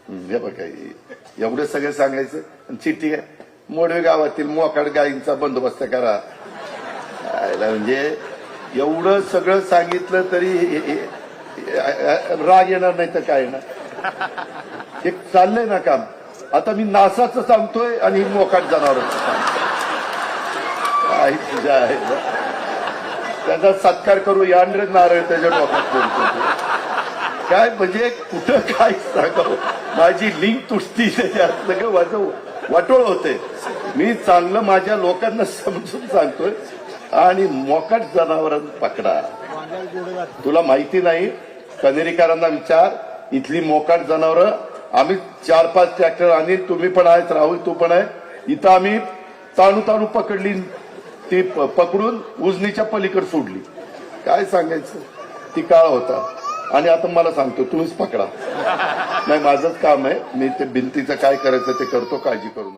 हे बघा एवढं सगळं सांगायचं आणि चिठ्ठी आहे मोडवे गावातील मोकाट गायींचा बंदोबस्त करा. म्हणजे एवढं सगळं सांगितलं तरी राग येणार नाही तर काय ना. एक चाललंय ना काम. आता मी नासाचं सांगतोय आणि ही मोकाट जनावरांचं सांगतोय. काय तुझ्या आहे त्याचा सत्कार करू यांड्रे नारळ त्याच्या डोक्यात बोलतो. काय म्हणजे कुठं काय सांगावं. माझी लिंक तुटती त्याच्यात सगळं माझं वाटोळ होते. मी चांगलं माझ्या लोकांना समजून सांगतोय आणि मोकाट जनावरांना पकडा. तुला माहिती नाही कनेरीकरांना विचार. इथली मोकाट जनावरं आम्ही 4-5 ट्रॅक्टर आणि तुम्ही पण आहेत राहुल तू पण आहे. इथं आम्ही ताणू पकडली ती पकडून उजनीच्या पलीकडे सोडली. काय सांगायचं ती काळ होता. आणि आता मला सांगतो तुम्हीच पकडा. नाही माझंच काम आहे. मी ते भिंतीचं काय करायचं ते करतो काळजी करून.